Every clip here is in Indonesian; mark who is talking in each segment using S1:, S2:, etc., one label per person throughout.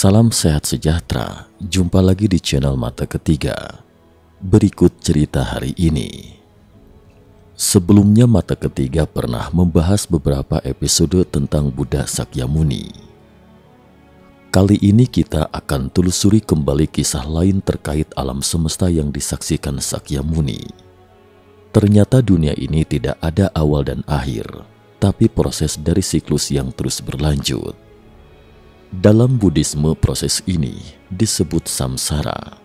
S1: Salam sehat sejahtera, jumpa lagi di channel Mata Ketiga. Berikut cerita hari ini. Sebelumnya Mata Ketiga pernah membahas beberapa episode tentang Buddha Sakyamuni. Kali ini kita akan telusuri kembali kisah lain terkait alam semesta yang disaksikan Sakyamuni. Ternyata dunia ini tidak ada awal dan akhir, tapi proses dari siklus yang terus berlanjut. Dalam Buddhisme, proses ini disebut samsara,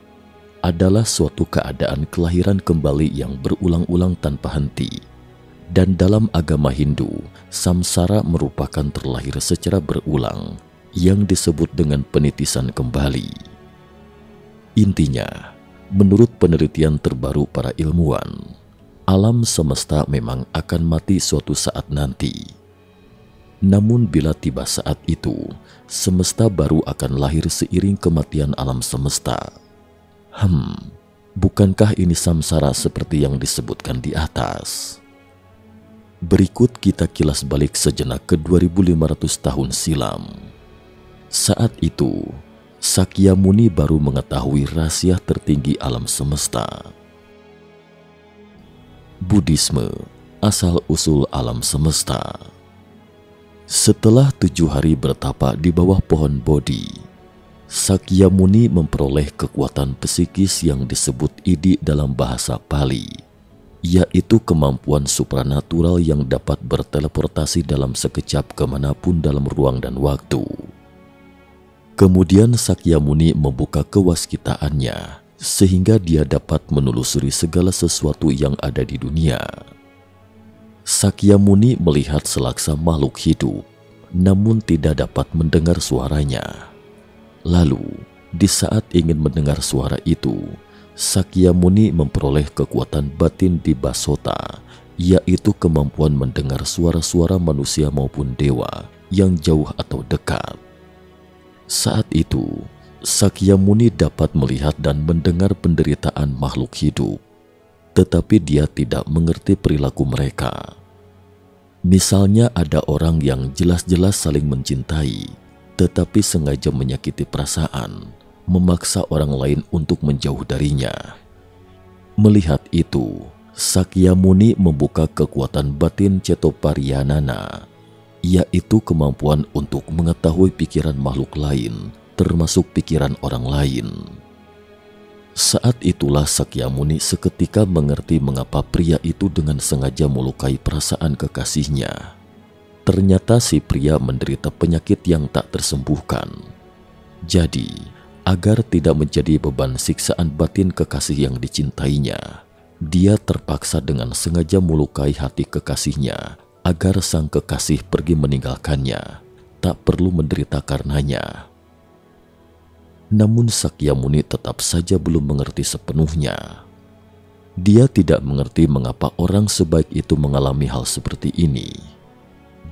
S1: adalah suatu keadaan kelahiran kembali yang berulang-ulang tanpa henti. Dan dalam agama Hindu, samsara merupakan terlahir secara berulang yang disebut dengan penitisan kembali. Intinya, menurut penelitian terbaru para ilmuwan, alam semesta memang akan mati suatu saat nanti. Namun bila tiba saat itu, semesta baru akan lahir seiring kematian alam semesta. Bukankah ini samsara seperti yang disebutkan di atas? Berikut kita kilas balik sejenak ke 2500 tahun silam. Saat itu, Sakyamuni baru mengetahui rahasia tertinggi alam semesta. Buddhisme, asal-usul alam semesta. Setelah 7 hari bertapa di bawah pohon Bodhi, Sakyamuni memperoleh kekuatan psikis yang disebut idi dalam bahasa Pali, yaitu kemampuan supranatural yang dapat berteleportasi dalam sekejap kemanapun dalam ruang dan waktu. Kemudian Sakyamuni membuka kewaskitaannya, sehingga dia dapat menelusuri segala sesuatu yang ada di dunia. Sakyamuni melihat selaksa makhluk hidup, namun tidak dapat mendengar suaranya. Lalu, di saat ingin mendengar suara itu, Sakyamuni memperoleh kekuatan batin di Basota, yaitu kemampuan mendengar suara-suara manusia maupun dewa yang jauh atau dekat. Saat itu, Sakyamuni dapat melihat dan mendengar penderitaan makhluk hidup, tetapi dia tidak mengerti perilaku mereka. Misalnya ada orang yang jelas-jelas saling mencintai, tetapi sengaja menyakiti perasaan, memaksa orang lain untuk menjauh darinya. Melihat itu, Sakyamuni membuka kekuatan batin Cetopariyanana, yaitu kemampuan untuk mengetahui pikiran makhluk lain, termasuk pikiran orang lain. Saat itulah Sakyamuni seketika mengerti mengapa pria itu dengan sengaja melukai perasaan kekasihnya. Ternyata si pria menderita penyakit yang tak tersembuhkan. Jadi, agar tidak menjadi beban siksaan batin kekasih yang dicintainya, dia terpaksa dengan sengaja melukai hati kekasihnya agar sang kekasih pergi meninggalkannya, tak perlu menderita karenanya. Namun Sakyamuni tetap saja belum mengerti sepenuhnya. Dia tidak mengerti mengapa orang sebaik itu mengalami hal seperti ini.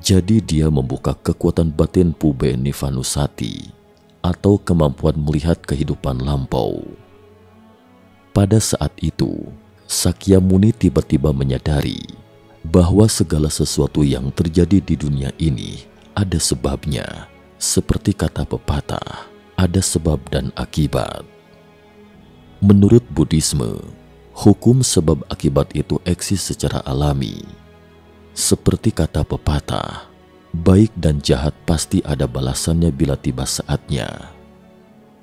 S1: Jadi dia membuka kekuatan batin Pube Nivanusati, atau kemampuan melihat kehidupan lampau. Pada saat itu, Sakyamuni tiba-tiba menyadari bahwa segala sesuatu yang terjadi di dunia ini ada sebabnya, seperti kata pepatah, ada sebab dan akibat. Menurut Buddhisme, hukum sebab akibat itu eksis secara alami. Seperti kata pepatah, baik dan jahat pasti ada balasannya bila tiba saatnya.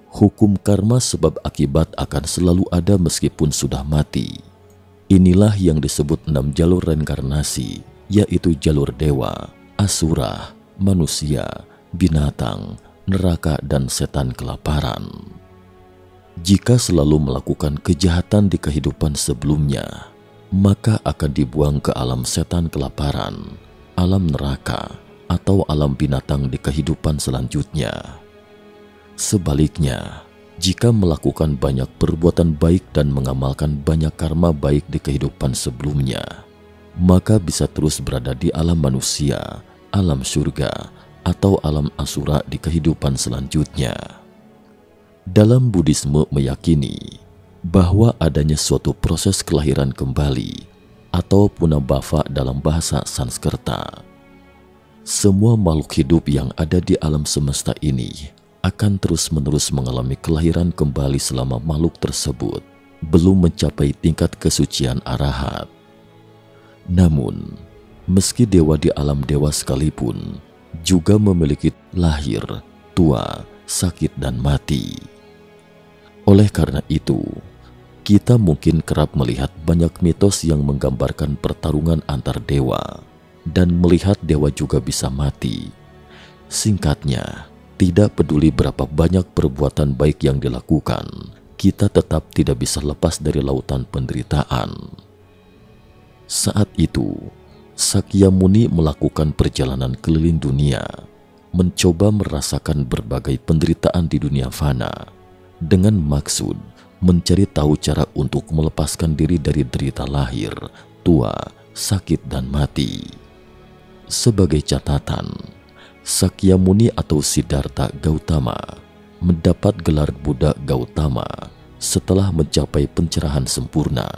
S1: Hukum karma sebab akibat akan selalu ada meskipun sudah mati. Inilah yang disebut 6 jalur reinkarnasi, yaitu jalur dewa, asura, manusia, binatang, neraka, dan setan kelaparan. Jika selalu melakukan kejahatan di kehidupan sebelumnya, maka akan dibuang ke alam setan kelaparan, alam neraka, atau alam binatang di kehidupan selanjutnya. Sebaliknya, jika melakukan banyak perbuatan baik dan mengamalkan banyak karma baik di kehidupan sebelumnya, maka bisa terus berada di alam manusia, alam surga, atau alam asura di kehidupan selanjutnya. Dalam Buddhisme meyakini bahwa adanya suatu proses kelahiran kembali atau punabhava dalam bahasa Sanskerta. Semua makhluk hidup yang ada di alam semesta ini akan terus-menerus mengalami kelahiran kembali selama makhluk tersebut belum mencapai tingkat kesucian arahat. Namun, meski dewa di alam dewa sekalipun juga memiliki lahir, tua, sakit, dan mati. Oleh karena itu, kita mungkin kerap melihat banyak mitos yang menggambarkan pertarungan antar dewa dan melihat dewa juga bisa mati. Singkatnya, tidak peduli berapa banyak perbuatan baik yang dilakukan, kita tetap tidak bisa lepas dari lautan penderitaan. Saat itu, Sakyamuni melakukan perjalanan keliling dunia, mencoba merasakan berbagai penderitaan di dunia fana, dengan maksud mencari tahu cara untuk melepaskan diri dari derita lahir, tua, sakit, dan mati. Sebagai catatan, Sakyamuni atau Siddhartha Gautama mendapat gelar Buddha Gautama setelah mencapai pencerahan sempurna.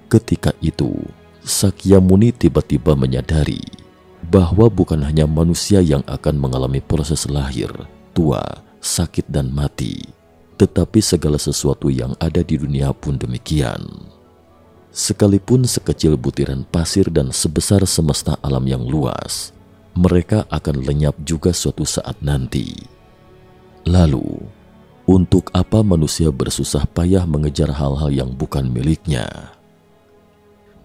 S1: Ketika itu, Sakyamuni tiba-tiba menyadari bahwa bukan hanya manusia yang akan mengalami proses lahir, tua, sakit, dan mati, tetapi segala sesuatu yang ada di dunia pun demikian. Sekalipun sekecil butiran pasir dan sebesar semesta alam yang luas, mereka akan lenyap juga suatu saat nanti. Lalu, untuk apa manusia bersusah payah mengejar hal-hal yang bukan miliknya?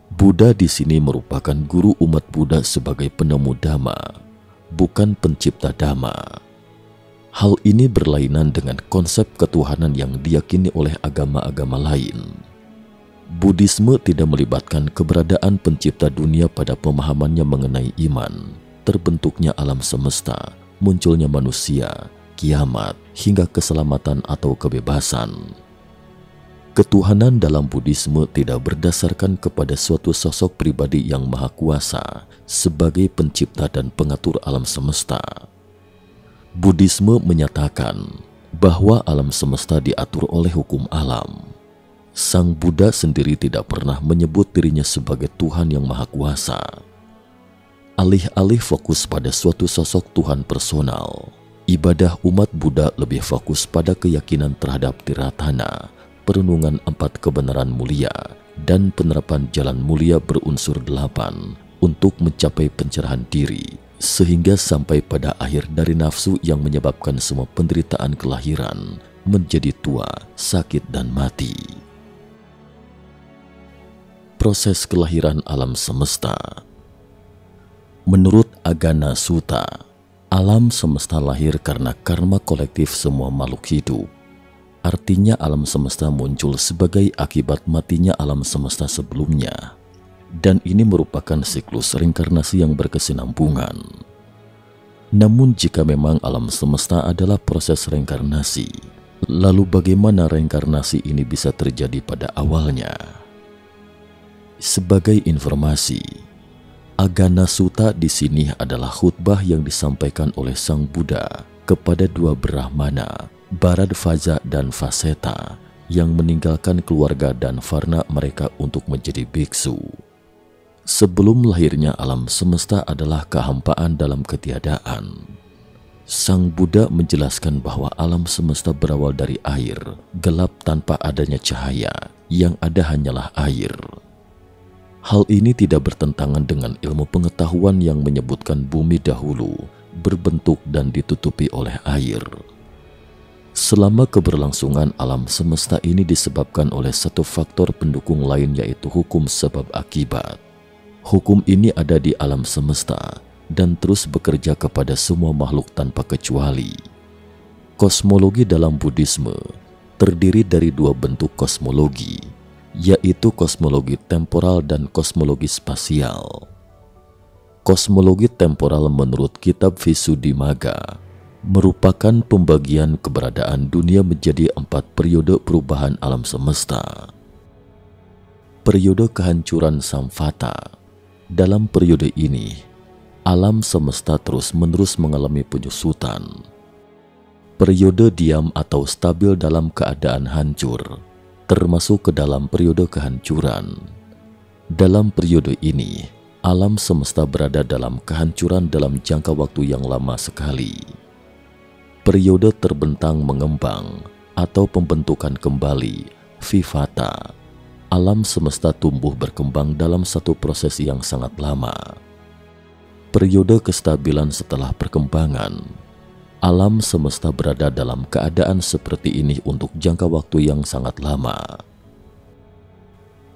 S1: Buddha di sini merupakan guru umat Buddha sebagai penemu Dhamma, bukan pencipta Dhamma. Hal ini berlainan dengan konsep ketuhanan yang diyakini oleh agama-agama lain. Buddhisme tidak melibatkan keberadaan pencipta dunia pada pemahamannya mengenai iman, terbentuknya alam semesta, munculnya manusia, kiamat, hingga keselamatan atau kebebasan. Ketuhanan dalam Buddhisme tidak berdasarkan kepada suatu sosok pribadi yang maha kuasa sebagai pencipta dan pengatur alam semesta. Buddhisme menyatakan bahwa alam semesta diatur oleh hukum alam. Sang Buddha sendiri tidak pernah menyebut dirinya sebagai Tuhan yang maha kuasa. Alih-alih fokus pada suatu sosok Tuhan personal, ibadah umat Buddha lebih fokus pada keyakinan terhadap Tiratana, perenungan 4 kebenaran mulia, dan penerapan jalan mulia berunsur 8 untuk mencapai pencerahan diri, sehingga sampai pada akhir dari nafsu yang menyebabkan semua penderitaan kelahiran menjadi tua, sakit, dan mati. Proses kelahiran alam semesta. Menurut Agana Sutta, alam semesta lahir karena karma kolektif semua makhluk hidup. Artinya alam semesta muncul sebagai akibat matinya alam semesta sebelumnya. Dan ini merupakan siklus reinkarnasi yang berkesinambungan. Namun jika memang alam semesta adalah proses reinkarnasi, lalu bagaimana reinkarnasi ini bisa terjadi pada awalnya? Sebagai informasi, Agana Sutta di sini adalah khutbah yang disampaikan oleh Sang Buddha kepada 2 Brahmana, Bharadvaja dan Vaseta, yang meninggalkan keluarga dan varna mereka untuk menjadi biksu. Sebelum lahirnya alam semesta adalah kehampaan dalam ketiadaan. Sang Buddha menjelaskan bahwa alam semesta berawal dari air, gelap tanpa adanya cahaya, yang ada hanyalah air. Hal ini tidak bertentangan dengan ilmu pengetahuan yang menyebutkan bumi dahulu berbentuk dan ditutupi oleh air. Selama keberlangsungan alam semesta ini disebabkan oleh satu faktor pendukung lain, yaitu hukum sebab akibat. Hukum ini ada di alam semesta dan terus bekerja kepada semua makhluk tanpa kecuali. Kosmologi dalam Buddhisme terdiri dari 2 bentuk kosmologi, yaitu kosmologi temporal dan kosmologi spasial. Kosmologi temporal menurut kitab Visuddhimagga merupakan pembagian keberadaan dunia menjadi 4 periode perubahan alam semesta. Periode kehancuran Samvata. Dalam periode ini, alam semesta terus-menerus mengalami penyusutan. Periode diam atau stabil dalam keadaan hancur, termasuk ke dalam periode kehancuran. Dalam periode ini, alam semesta berada dalam kehancuran dalam jangka waktu yang lama sekali. periode terbentang mengembang atau pembentukan kembali, vivata. Alam semesta tumbuh berkembang dalam satu proses yang sangat lama. Periode kestabilan setelah perkembangan. Alam semesta berada dalam keadaan seperti ini untuk jangka waktu yang sangat lama.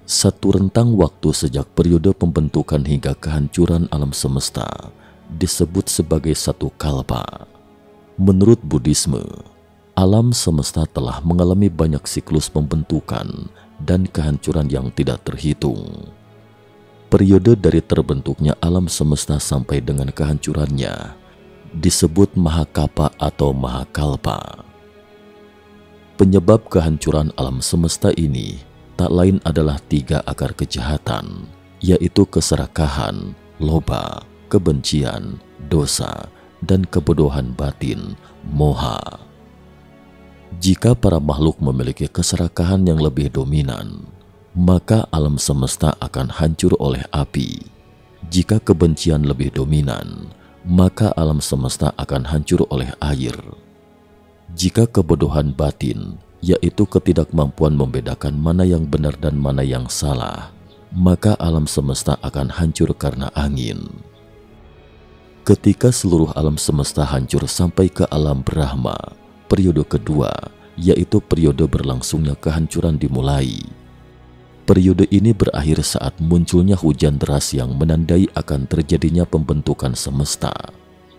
S1: Satu rentang waktu sejak periode pembentukan hingga kehancuran alam semesta disebut sebagai satu kalpa. Menurut Buddhisme, alam semesta telah mengalami banyak siklus pembentukan dan kehancuran yang tidak terhitung. Periode dari terbentuknya alam semesta sampai dengan kehancurannya disebut Mahakapa atau Mahakalpa. Penyebab kehancuran alam semesta ini tak lain adalah 3 akar kejahatan, yaitu keserakahan, loba, kebencian, dosa, dan kebodohan batin, moha. Jika para makhluk memiliki keserakahan yang lebih dominan, maka alam semesta akan hancur oleh api. Jika kebencian lebih dominan, maka alam semesta akan hancur oleh air. Jika kebodohan batin, yaitu ketidakmampuan membedakan mana yang benar dan mana yang salah, maka alam semesta akan hancur karena angin. Ketika seluruh alam semesta hancur sampai ke alam Brahma, periode kedua, yaitu periode berlangsungnya kehancuran dimulai. Periode ini berakhir saat munculnya hujan deras yang menandai akan terjadinya pembentukan semesta.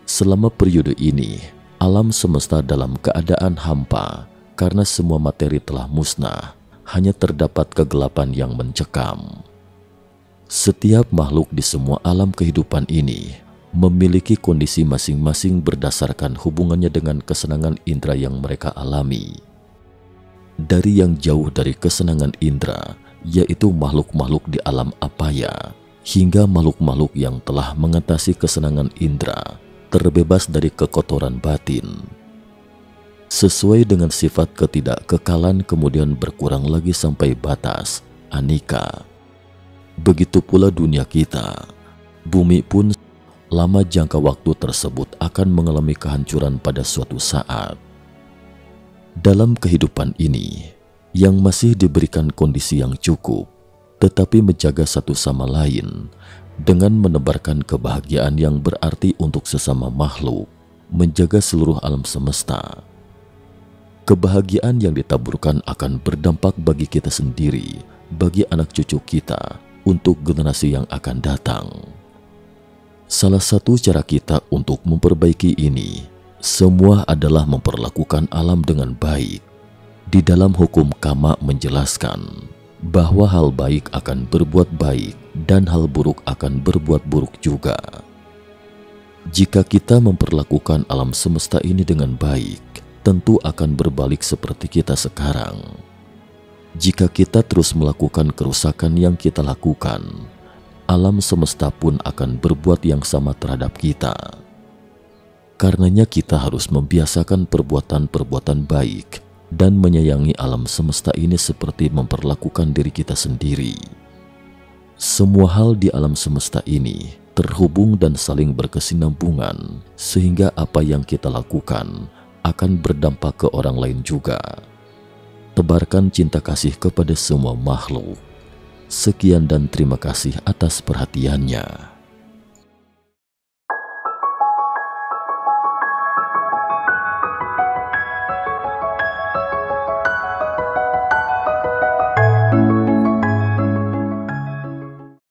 S1: Selama periode ini, alam semesta dalam keadaan hampa karena semua materi telah musnah, hanya terdapat kegelapan yang mencekam. Setiap makhluk di semua alam kehidupan ini memiliki kondisi masing-masing berdasarkan hubungannya dengan kesenangan indera yang mereka alami. Dari yang jauh dari kesenangan indera, yaitu makhluk-makhluk di alam apaya, hingga makhluk-makhluk yang telah mengatasi kesenangan indera, terbebas dari kekotoran batin. Sesuai dengan sifat ketidakkekalan kemudian berkurang lagi sampai batas, anika. Begitu pula dunia kita. Bumi pun lama jangka waktu tersebut akan mengalami kehancuran pada suatu saat. Dalam kehidupan ini, yang masih diberikan kondisi yang cukup, tetapi menjaga satu sama lain dengan menebarkan kebahagiaan yang berarti untuk sesama makhluk, menjaga seluruh alam semesta. Kebahagiaan yang ditaburkan akan berdampak bagi kita sendiri, bagi anak cucu kita, untuk generasi yang akan datang. Salah satu cara kita untuk memperbaiki ini semua adalah memperlakukan alam dengan baik. Di dalam hukum kama menjelaskan bahwa hal baik akan berbuat baik dan hal buruk akan berbuat buruk juga. Jika kita memperlakukan alam semesta ini dengan baik, tentu akan berbalik seperti kita sekarang. Jika kita terus melakukan kerusakan yang kita lakukan, alam semesta pun akan berbuat yang sama terhadap kita. Karenanya kita harus membiasakan perbuatan-perbuatan baik dan menyayangi alam semesta ini seperti memperlakukan diri kita sendiri. Semua hal di alam semesta ini terhubung dan saling berkesinambungan, sehingga apa yang kita lakukan akan berdampak ke orang lain juga. Tebarkan cinta kasih kepada semua makhluk. Sekian dan terima kasih atas perhatiannya.